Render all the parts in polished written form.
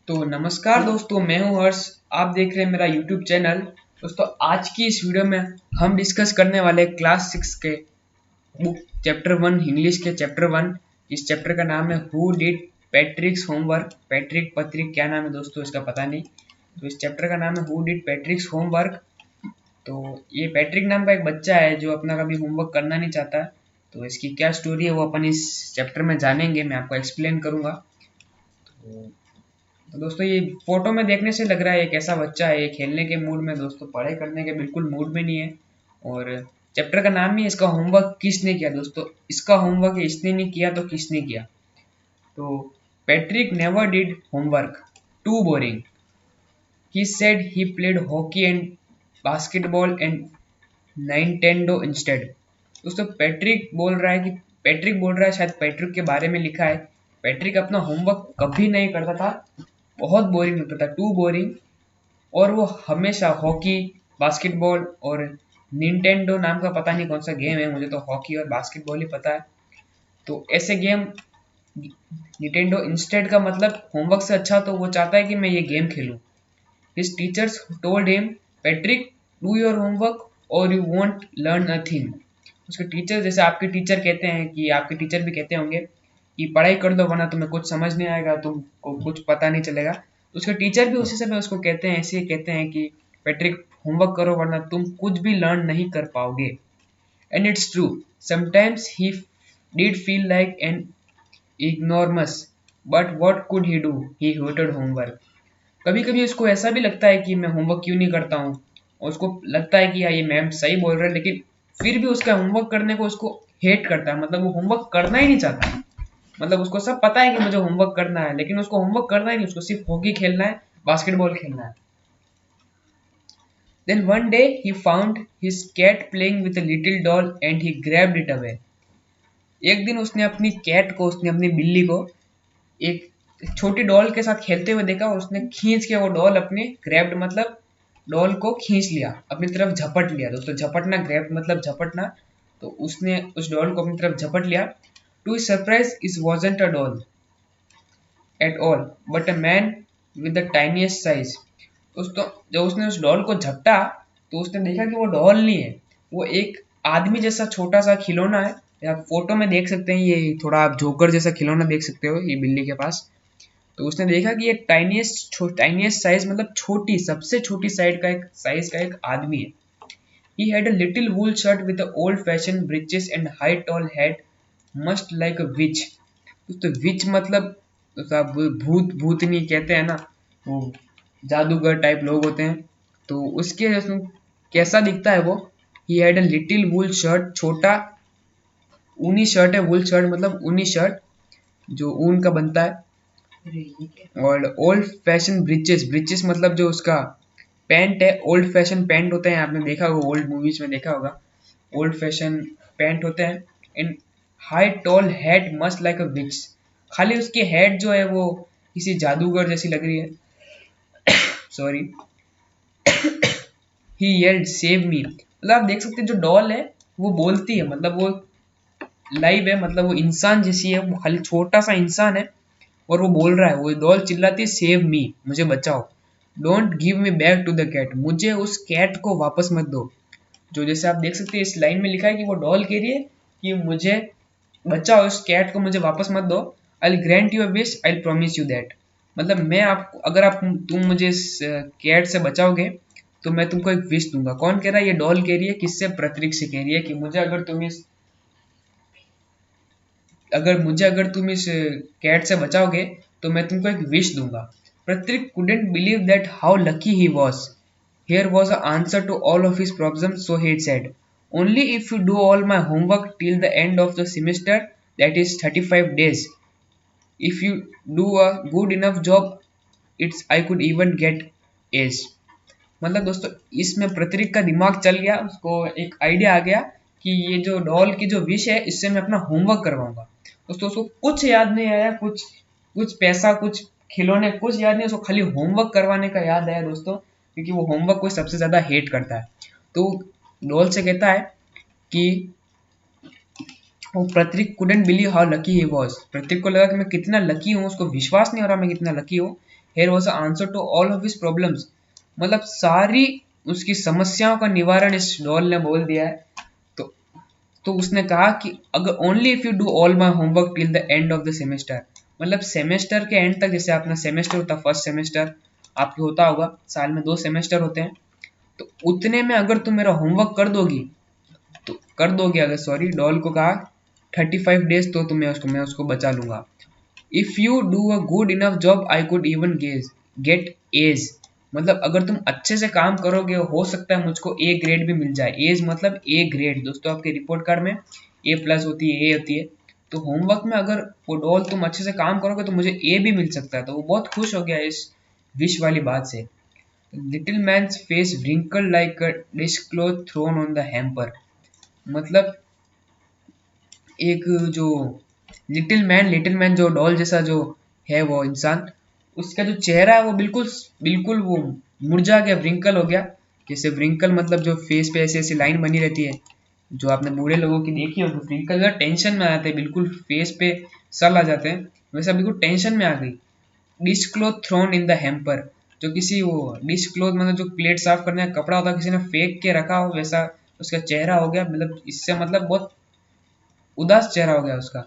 तो नमस्कार दोस्तों, मैं हूं हर्ष। आप देख रहे हैं मेरा यूट्यूब चैनल। दोस्तों, आज की इस वीडियो में हम डिस्कस करने वाले क्लास 6 के बुक चैप्टर 1 इंग्लिश के चैप्टर 1। इस चैप्टर का नाम है who did Patrick's homework. Patrick Patrick क्या नाम है दोस्तों, इसका पता नहीं। तो इस चैप्टर का नाम है हु डिड पैट्रिक्स होमवर्क। तो ये पैट्रिक नाम का एक बच्चा है जो अपना कभी होमवर्क करना नहीं चाहता। तो इसकी क्या स्टोरी है वो अपन इस चैप्टर में जानेंगे, मैं आपको एक्सप्लेन करूंगा। तो दोस्तों, ये फोटो में देखने से लग रहा है एक ऐसा बच्चा है, ये खेलने के मूड में, दोस्तों पढ़ाई करने के बिल्कुल मूड में नहीं है। और चैप्टर का नाम ही इसका होमवर्क किसने किया। दोस्तों, इसका होमवर्क इसने नहीं किया तो किसने किया। तो Patrick never did homework, too boring, he said he played hockey and basketball and Nintendo instead. दोस्तों, पैट्रिक बोल रहा है, शायद पैट्रिक के बारे में लिखा है। पैट्रिक अपना होमवर्क कभी नहीं करता था, बहुत बोरिंग लगता था, टू बोरिंग। और वो हमेशा हॉकी, बास्केटबॉल और निंटेंडो नाम का पता नहीं कौन सा गेम है, मुझे तो हॉकी और बास्केटबॉल ही पता है। तो ऐसे गेम, निंटेंडो इंस्टेड का मतलब होमवर्क से अच्छा तो वो चाहता है कि मैं ये गेम खेलूं। His teachers told him, Patrick do your homework or you won't learn a thing. उसके टीचर, जैसे आपके टीचर कहते हैं कि आपके टीचर भी कहते होंगे कि पढ़ाई कर दो वरना तुम्हें कुछ समझ नहीं आएगा, तुमको कुछ पता नहीं चलेगा। तो उसके टीचर भी उसी समय उसको कहते हैं, ऐसे ही कहते हैं कि पैट्रिक होमवर्क करो वरना तुम कुछ भी लर्न नहीं कर पाओगे। And it's true, sometimes he did feel like an ignoramus, but what could he do, he hated homework. कभी कभी उसको ऐसा भी लगता है कि मैं होमवर्क क्यों नहीं करता हूँ, और उसको लगता है कि यार ये मैम सही बोल रहे हैं, लेकिन फिर भी उसका होमवर्क करने को उसको हेट करता है। मतलब वो होमवर्क करना ही नहीं चाहता। मतलब उसको सब पता है कि मुझे होमवर्क करना है, लेकिन उसको होमवर्क करना ही नहीं, उसको सिर्फ हॉकी खेलना है, बास्केटबॉल खेलना है। Then one day he found his cat playing with a little doll and he grabbed it away. एक दिन उसने अपनी कैट को, उसने अपनी बिल्ली को एक छोटी डॉल के साथ खेलते हुए देखा, और उसने खींच के वो डॉल अपने, ग्रैब्ड मतलब डॉल को खींच लिया, अपनी तरफ झपट लिया। दोस्तों, झपटना, ग्रैब मतलब झपटना। तो उसने उस डॉल को अपनी तरफ झपट लिया। To his surprise, it wasn't a doll at all but a man with the tiniest size. दोस्तों, जब उसने उस डॉल को झपटा तो उसने देखा कि वो डॉल नहीं है, वो एक आदमी जैसा छोटा सा खिलौना है। आप फोटो में देख सकते हैं, ये थोड़ा आप जोकर जैसा खिलौना देख सकते हो ये बिल्ली के पास। तो उसने देखा कि एक टाइनीएस्ट साइज मतलब छोटी, सबसे छोटी साइज का एक आदमी है। He had a little wool shirt with old fashion breeches and high tall head, must like a witch. तो विच मतलब सब भूतनी कहते हैं ना, वो जादूगर टाइप लोग होते हैं। तो उसके उसमें कैसा दिखता है वो। ही had a little wool shirt, छोटा ऊनी शर्ट है, वूल शर्ट मतलब ऊनी शर्ट जो ऊन का बनता है। और ओल्ड फैशन ब्रिचेस, ब्रिचेस मतलब जो उसका पैंट है, ओल्ड फैशन पैंट होते हैं, आपने देखा होगा, ओल्ड मूवीज में देखा होगा, ओल्ड फैशन पैंट होते हैं। In high tall head must like a witch, खाली उसकी हेड जो है वो किसी जादूगर जैसी लग रही है। सॉरी। ही येल्ड सेव मी, मतलब आप देख सकते हैं जो डॉल है वो बोलती है, मतलब वो लाइव है, मतलब वो इंसान जैसी है, वो खाली छोटा सा इंसान है और वो बोल रहा है, वो डॉल चिल्लाती है सेव मी, मुझे बचाओ। Don't give me back to the cat, मुझे उस कैट को वापस मत दो। जो जैसे आप देख सकते हैं इस लाइन में लिखा है कि वो डॉल कह रही है कि मुझे बचाओ, उस कैट को मुझे वापस मत दो। आई grant you a wish, I promise you that. मतलब मैं आप, अगर आप तुम मुझे इस कैट से बचाओगे तो मैं तुमको एक विश दूंगा। कौन कह रहा है, ये डॉल कह रही है, किससे, प्रतीक से कह रही है कि मुझे अगर तुम इस कैट से बचाओगे तो मैं तुमको एक विश दूंगा। प्रतीक couldn't believe that how lucky he was. Here was an answer to all of his problems, so he said, only if you do all my homework till the end of the semester, that is 35 days. If you do a good enough job, it's I could even get A's. मतलब दोस्तों, इसमें प्रतीक का दिमाग चल गया, उसको एक idea आ गया कि ये जो डॉल की जो विश है इससे मैं अपना होमवर्क करवाऊंगा। दोस्तों, उसको कुछ याद नहीं आया, कुछ कुछ पैसा, कुछ खिलौने, कुछ याद नहीं, उसको खाली होमवर्क करवाने का याद आया दोस्तों, क्योंकि वो होमवर्क को सबसे ज्यादा हेट करता है। तो डॉल से कहता है कि वो प्रतीक couldn't believe how lucky he was. प्रतीक को लगा कि मैं कितना लकी हूँ, उसको विश्वास नहीं हो रहा मैं कितना लकी हूँ। Here was answer to all of his problems. मतलब सारी उसकी समस्याओं का निवारण इस डॉल ने बोल दिया है। तो उसने कहा कि अगर only if you do all my homework till the end of the semester, मतलब सेमेस्टर के एंड तक, जैसे अपना सेमेस्टर होता, फर्स्ट सेमेस्टर आपके होता होगा, साल में 2 सेमेस्टर होते हैं, तो उतने में अगर तुम मेरा होमवर्क कर दोगी, तो कर दोगे अगर, सॉरी, डॉल को कहा 35 डेज, तो मैं उसको बचा लूंगा। If you do a good enough job I could even get age, मतलब अगर तुम अच्छे से काम करोगे हो सकता है मुझको ए ग्रेड भी मिल जाए। एज मतलब ए ग्रेड दोस्तों, आपके रिपोर्ट कार्ड में ए प्लस होती है, ए होती है। तो होमवर्क में अगर वो डॉल तुम अच्छे से काम करोगे तो मुझे ए भी मिल सकता है। तो वो बहुत खुश हो गया इस विश वाली बात से। Little man's face wrinkled like a dishcloth thrown on the hamper, मतलब एक जो लिटिल मैन जो डॉल जैसा जो है वो इंसान, उसका जो चेहरा है वो बिल्कुल बिल्कुल वो मुरझा गया, व्रिंकल हो गया। जैसे व्रिंकल मतलब जो फेस पे ऐसी ऐसी लाइन बनी रहती है, जो आपने बूढ़े लोगों की देखी होगी, व्रिंकल जो टेंशन में आते हैं, बिल्कुल फेस पे सल आ जाते हैं, वैसा बिल्कुल टेंशन में आ गई। Dish cloth thrown in the hamper, जो किसी वो डिश क्लोथ मतलब जो प्लेट साफ करने का कपड़ा होता है, किसी ने फेंक के रखा हो, वैसा उसका चेहरा हो गया। मतलब इससे मतलब बहुत उदास चेहरा हो गया उसका।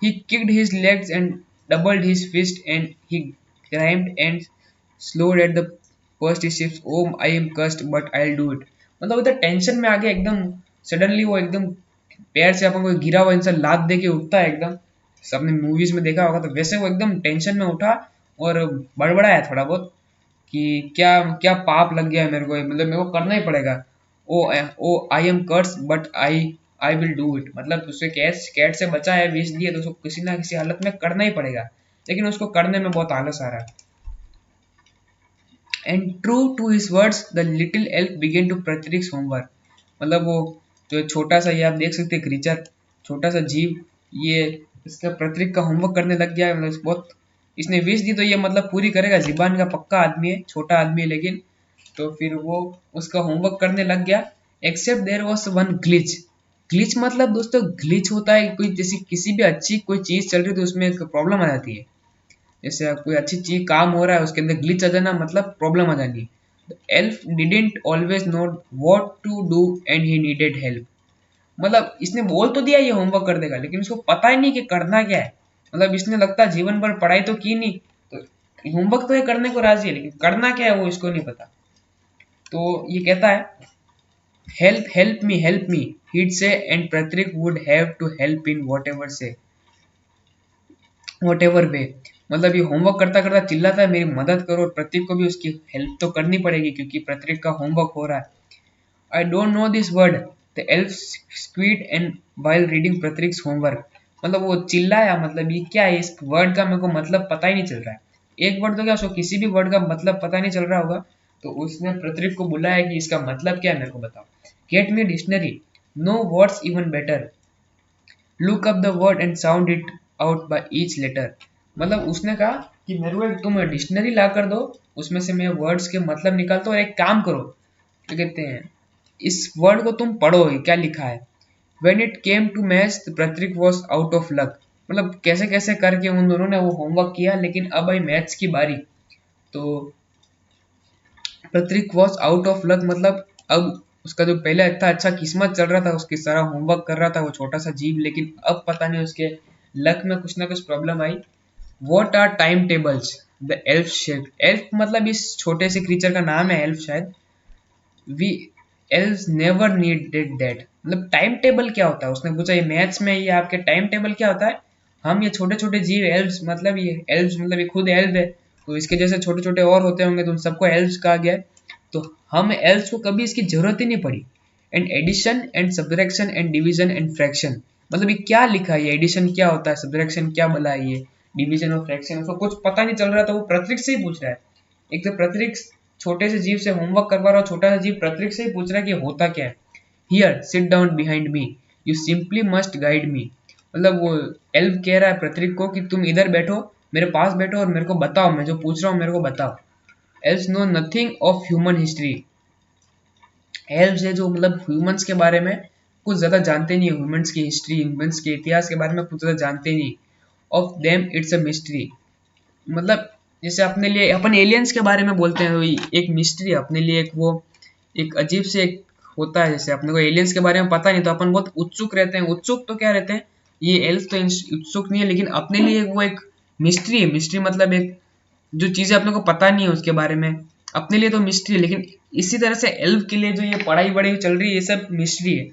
He kicked his legs and doubled his fist and he grimed and slowed at the first ships. Oh, I am cursed, but I'll do it. मतलब इधर टेंशन में आ गया एकदम। सडनली वो एकदम पैर से अपन को गिरा हुआ इंसान लात दे के उठता है एकदम, सबने मूवीज में देखा होगा, तो वैसे वो एकदम टेंशन में उठा और बड़बड़ाया थोड़ा बहुत कि क्या क्या पाप लग गया है मेरे को, मतलब मेरे को करना ही पड़ेगा। Oh I am curse but I will do it, मतलब उसे कैट से बचा है, विष दिए, तो उसको किसी ना किसी हालत में करना ही पड़ेगा, लेकिन उसको करने में बहुत आलस आ रहा है। And true to his words the little elf began to practise homework, मतलब वो जो छोटा सा, ये आप देख सकते हैं क्रीचर, छोटा सा जीव, ये इसका प्रत्येक का होमवर्क करने लग गया है। मतलब बहुत इसने विष दी तो ये मतलब पूरी करेगा, जीबान का पक्का आदमी है, छोटा आदमी है लेकिन। तो फिर वो उसका होमवर्क करने लग गया। Except there was one glitch. Glitch मतलब दोस्तों, ग्लिच होता है कोई, जैसे किसी भी अच्छी कोई चीज चल रही है तो उसमें एक प्रॉब्लम आ जाती है। जैसे कोई अच्छी चीज काम हो रहा है, उसके अंदर ग्लिच आ जाना मतलब प्रॉब्लम आ जानी। Elf didn't always know what to do and he needed help, मतलब इसने बोल तो दिया ये होमवर्क कर देगा, लेकिन उसको पता ही नहीं कि करना क्या है। मतलब इसने लगता जीवन भर पढ़ाई तो की नहीं, तो होमवर्क तो ये करने को राजी है, लेकिन करना क्या है वो इसको नहीं पता। तो ये कहता है help me, he'd say, and Patrick would have to help in whatever way, मतलब ये होमवर्क करता करता चिल्लाता है मेरी मदद करो, और प्रतीक को भी उसकी हेल्प तो करनी पड़ेगी क्योंकि प्रतीक का होमवर्क हो रहा है। I don't know this word, the elf squeaked and while reading Patrick's homework, मतलब वो चिल्लाया, मतलब ये क्या है, इस वर्ड का मेरे को मतलब पता ही नहीं चल रहा है। एक वर्ड तो क्या, उसको किसी भी वर्ड का मतलब पता नहीं चल रहा होगा, तो उसने प्रतीक को बुलाया कि इसका मतलब क्या है मेरे को बताओ। Get me dictionary, no words even better, look up the word and sound it out by each letter, मतलब उसने कहा कि मेरे को तुम डिक्शनरी ला कर दो, उसमें से मैं वर्ड्स के मतलब निकालता हूँ, और एक काम करो, क्या कहते हैं, इस वर्ड को तुम पढ़ो क्या लिखा है। When it came to maths, the Pratik was out of luck, मतलब कैसे कैसे करके उन दोनों ने वो होमवर्क किया, लेकिन अब आई मैथ्स की बारी। तो प्रतीक वॉज आउट ऑफ लक, मतलब अब उसका जो पहले इतना अच्छा किस्मत चल रहा था, उसकी सारा होमवर्क कर रहा था वो छोटा सा जीव, लेकिन अब पता नहीं उसके लक में कुछ ना कुछ प्रॉब्लम आई। What are time tables, the elf said, elf मतलब इस छोटे से क्रीचर का नाम है एल्फ शायद। We elves never needed that, मतलब टाइम टेबल क्या होता है, उसने पूछा ये मैथ्स में ये आपके टाइम टेबल क्या होता है। हम ये छोटे छोटे जीव एल्व्स, मतलब ये एल्व्स मतलब ये खुद एल्व है, तो इसके जैसे छोटे छोटे और होते होंगे, तो उन सबको एल्व्स कहा गया है। तो हम एल्व्स को कभी इसकी जरूरत ही नहीं पड़ी। And addition and subtraction and division and fraction, मतलब ये क्या लिखा है, ये एडिशन क्या होता है, सब्ट्रैक्शन क्या भला है, ये डिवीजन और फ्रैक्शन, उसको कुछ पता नहीं चल रहा था, वो प्रतीक से ही पूछ रहा है। एक तो प्रतीक छोटे से जीव से होमवर्क करवा रहा, छोटा सा जीव प्रतीक से ही पूछ रहा है कि होता क्या है। Here sit down behind me, you simply must guide me, मतलब वो एल्फ कह रहा है प्रतीक को कि तुम इधर बैठो, मेरे पास बैठो और मेरे को बताओ, मैं जो पूछ रहा हूँ मेरे को बताओ। Elves know nothing of human history, elves है जो मतलब ह्यूमंस के बारे में कुछ ज्यादा जानते नहीं है, ह्यूमंस की हिस्ट्री, ह्यूमंस के इतिहास के बारे में कुछ ज्यादा जानते नहीं। Of them it's a mystery, मतलब जैसे अपने लिए अपन एलियंस के बारे में बोलते हैं, एक मिस्ट्री अपने लिए, एक वो एक अजीब से एक होता है। जैसे अपने को एलियंस के बारे में पता नहीं तो अपन बहुत उत्सुक रहते हैं। उत्सुक तो क्या रहते हैं, ये एल्फ तो उत्सुक नहीं है, लेकिन अपने लिए वो एक मिस्ट्री है। मिस्ट्री मतलब एक जो चीजें अपने को पता नहीं है उसके बारे में, अपने लिए तो मिस्ट्री है। लेकिन इसी तरह से एल्फ के लिए जो ये पढ़ाई वढ़ाई चल रही है, ये सब मिस्ट्री है।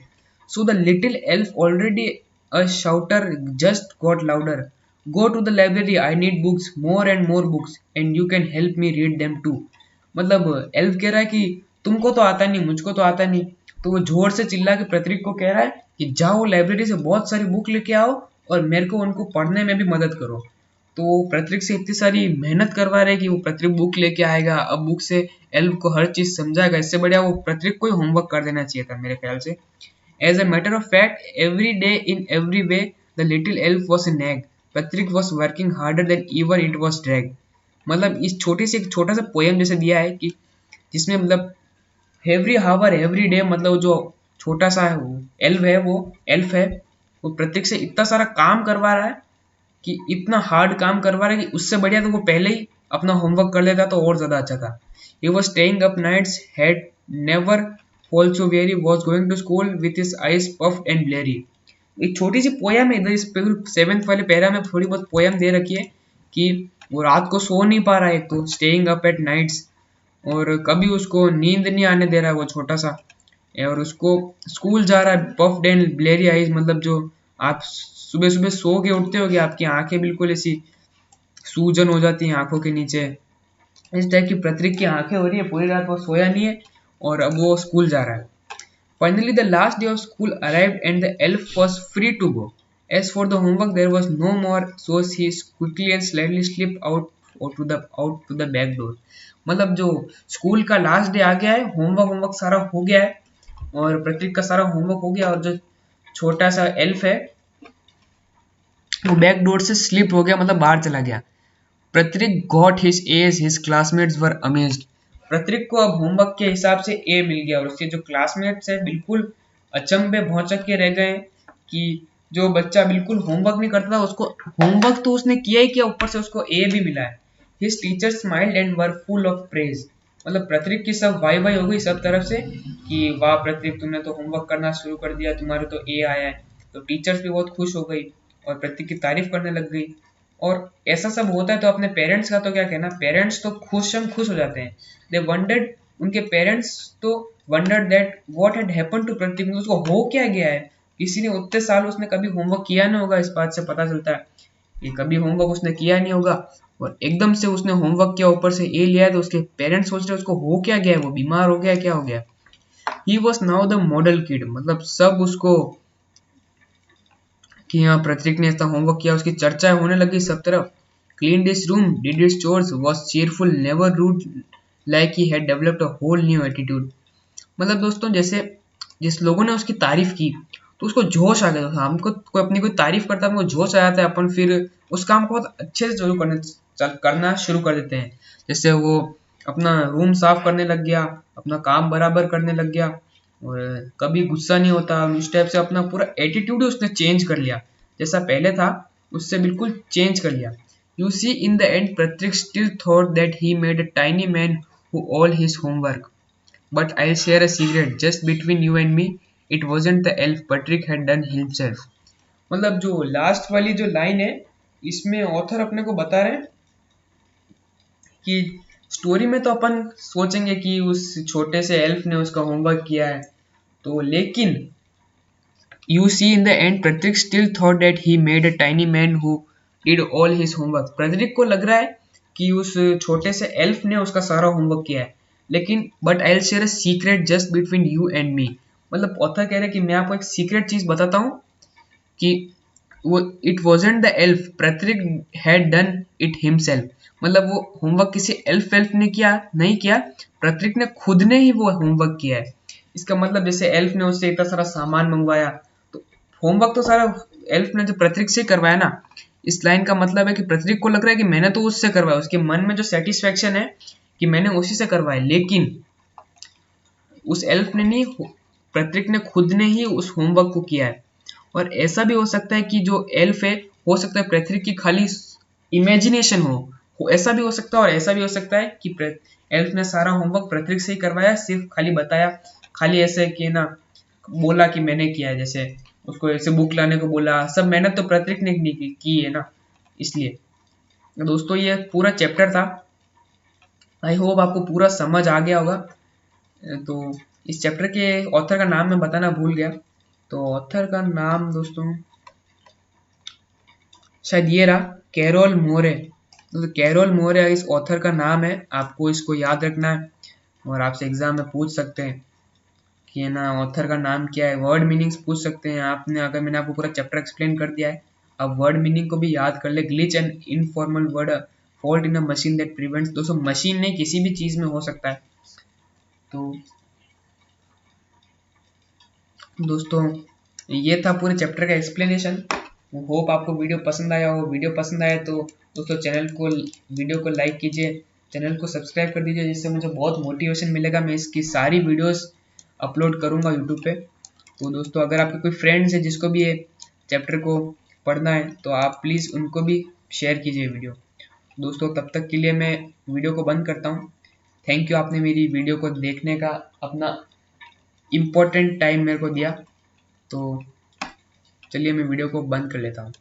So the little elf already a shouter just got louder, go to the library, I need books, more and more books, and you can help me read them too. मतलब एल्फ कह रहा है कि तुमको तो आता नहीं, मुझको तो आता नहीं, तो वो जोर से चिल्ला के पृथ्वी को कह रहा है कि जाओ लाइब्रेरी से बहुत सारी बुक लेके आओ और मेरे को उनको पढ़ने में भी मदद करो। तो वो पृथ्वी से इतनी सारी मेहनत करवा रहे कि वो पृथ्वी बुक लेके आएगा, अब बुक से एल्फ को हर चीज समझाएगा। इससे बढ़िया वो पृथ्वी को ही होमवर्क कर देना चाहिए था मेरे ख्याल से। As a matter of fact, every day in every way the little elf was a nag, Prithvi was working harder than even it was drag. मतलब इस छोटी सी एक छोटा सा पोएम जैसे दिया है कि जिसमें मतलब एवरी हावर एवरी डे, मतलब जो छोटा सा है वो एल्फ है, वो प्रत्येक से इतना सारा काम करवा रहा है कि इतना हार्ड काम करवा रहा है कि उससे बढ़िया तो वो पहले ही अपना होमवर्क कर लेता तो और ज्यादा अच्छा था। He was staying up nights, had never fall so very, was going to school with his eyes puffed and bleary. एक छोटी सी पोयम है इधर, इस सेवेंथ वाले पैरा में थोड़ी बहुत पोयम दे रखी है कि वो रात को सो नहीं पा रहा है, एक तो स्टेइंग अप एट नाइट्स, और कभी उसको नींद नहीं आने दे रहा है वो छोटा सा, और उसको स्कूल जा रहा है पफ्ड एंड ब्लेरी आईज, मतलब जो आप सुबह सुबह सो के उठते हो कि आपकी आंखें बिल्कुल ऐसी सूजन हो जाती हैं आंखों के नीचे, इस टाइप की प्रतीक की आंखें हो रही है, पूरी रात वो सोया नहीं है और अब वो स्कूल जा रहा है। Finally the last day of school arrived and the elf was free to go. As for the homework there was no more, so he quickly and slightly slip out to the back door. मतलब जो school का last day आ गया है, homework सारा हो गया है और प्रतीक का सारा होमवर्क हो गया, और जो छोटा सा एल्फ है वो बैक डोर से स्लिप हो गया, मतलब बाहर चला गया। Patrick got his A's, his classmates were amazed. Patrick को अब होमवर्क के हिसाब से ए मिल गया और उसके जो क्लासमेट्स हैं बिल्कुल अचंभे भौचक के रह गए कि जो बच्चा बिल्कुल होमवर्क नहीं करता था उसको होमवर्क तो उसने किया ही किया, ऊपर से उसको ए भी मिला है। His teacher smiled and were full of praise. मतलब प्रतीक की सब वाई वाई हो गई सब तरफ से कि वाह प्रतीक, तुमने तो होमवर्क करना शुरू कर दिया, तुम्हारे तो ए आया है। तो टीचर्स भी बहुत खुश हो गई और प्रतीक की तारीफ करने लग गई। और ऐसा सब होता है तो अपने पेरेंट्स का तो क्या कहना, पेरेंट्स तो खुश हो जाते हैं। दे वंडर्ड, उनके पेरेंट्स तो wondered that what had happened to Patrick, उसको हो क्या गया है। किसी ने उतने साल उसने कभी होमवर्क किया नहीं होगा, इस बात से पता चलता है कि कभी होमवर्क उसने किया नहीं होगा और एकदम से उसने होमवर्क किया, ऊपर से ए लिया है, तो उसके पेरेंट्स सोच रहे उसको हो क्या गया है, वो बीमार हो गया, क्या हो गया। He was now the model kid, मतलब सब उसको कि हाँ प्रतीक ने ऐसा होमवर्क किया, उसकी चर्चा होने लगी सब तरफ। Clean this room, did his chores, was cheerful, never rude, like he had developed a whole new attitude. मतलब दोस्तों जैसे जिस लोगों ने उसकी तारीफ की तो उसको जोश आ गया था। हमको कोई अपनी कोई तारीफ करता है, हमको जोश आ जाता है, अपन फिर उस काम को बहुत अच्छे से शुरू करना शुरू कर देते हैं। जैसे वो अपना रूम साफ करने लग गया, अपना काम बराबर करने लग गया और कभी गुस्सा नहीं होता, उस टाइप से अपना पूरा एटीट्यूड उसने चेंज कर लिया, जैसा पहले था उससे बिल्कुल चेंज कर लिया। You see in the end Prateek still thought that he made a tiny man who all his homework, but I'll share a secret just between you and me. It wasn't the elf Patrick had done himself. मतलब जो last वाली जो line है इसमें author अपने को बता रहे हैं कि स्टोरी में तो अपन सोचेंगे कि उस छोटे से एल्फ ने उसका होमवर्क किया है, तो लेकिन you see in the end Patrick still thought that he made a tiny man who did all his homework. प्रतीक को लग रहा है कि उस छोटे से एल्फ ने उसका सारा होमवर्क किया है, लेकिन but I will share a secret just between you and me. मतलब ऑथर कह रहे हैं कि मैं आपको एक सीक्रेट चीज बताता हूँ कि वो it wasn't the elf, Prateek had done it himself. मतलब वो होमवर्क किसी एल्फ ने किया नहीं किया, प्रतीक ने खुद ने ही वो होमवर्क किया है। इसका मतलब जैसे एल्फ ने उससे इतना सारा सामान मंगवाया तो होमवर्क तो सारा एल्फ ने जो प्रतीक से करवाया ना। इस लाइन का मतलब है कि प्रतीक को लग रहा है कि मैंने तो उससे करवाया, उसके मन में जो सेटिस्फेक्शन है कि मैंने उसी से करवाया, लेकिन उस एल्फ ने नहीं, प्रतीक ने खुद ने ही उस होमवर्क को किया है। और ऐसा भी हो सकता है कि जो एल्फ है हो सकता है प्रतीक की खाली इमेजिनेशन हो ऐसा भी हो सकता है और ऐसा भी हो सकता है कि एल्फ ने सारा होमवर्क प्रतीक से ही करवाया, सिर्फ खाली बताया, खाली ऐसे कि ना बोला कि मैंने किया है, जैसे उसको ऐसे बुक लाने को बोला, सब मेहनत तो प्रतीक ने नहीं की है ना, इसलिए। दोस्तों ये पूरा चैप्टर था, आई होप आपको पूरा समझ आ गया होगा। तो इस चैप्टर के ऑथर का नाम मैं बताना भूल गया, तो ऑथर का नाम दोस्तों शायद ये रहा, कैरोल मोरे। तो कैरोल मोरे इस ऑथर का नाम है, आपको इसको याद रखना है और आपसे एग्जाम में पूछ सकते हैं कि है ना ऑथर का नाम क्या है, वर्ड मीनिंग्स पूछ सकते हैं आपने, अगर मैंने आपको पूरा चैप्टर एक्सप्लेन कर दिया है। अब वर्ड मीनिंग को भी याद कर ले, glitch and informal word fault in a machine that prevents. दोस्तों मशीन नहीं, किसी भी चीज में हो सकता है। तो दोस्तों ये था पूरे चैप्टर का एक्सप्लेनेशन। होप आपको वीडियो पसंद आया हो, वीडियो पसंद आया तो दोस्तों वीडियो को लाइक कीजिए, चैनल को सब्सक्राइब कर दीजिए, जिससे मुझे बहुत मोटिवेशन मिलेगा, मैं इसकी सारी वीडियोस अपलोड करूंगा यूट्यूब पे। तो दोस्तों अगर आपके कोई फ्रेंड्स है जिसको भी ये चैप्टर को पढ़ना है तो आप प्लीज़ उनको भी शेयर कीजिए वीडियो। दोस्तों तब तक के लिए मैं वीडियो को बंद करता हूँ। थैंक यू, आपने मेरी वीडियो को देखने का अपना इम्पोर्टेंट टाइम मेरे को दिया। तो चलिए मैं वीडियो को बंद कर लेता हूँ।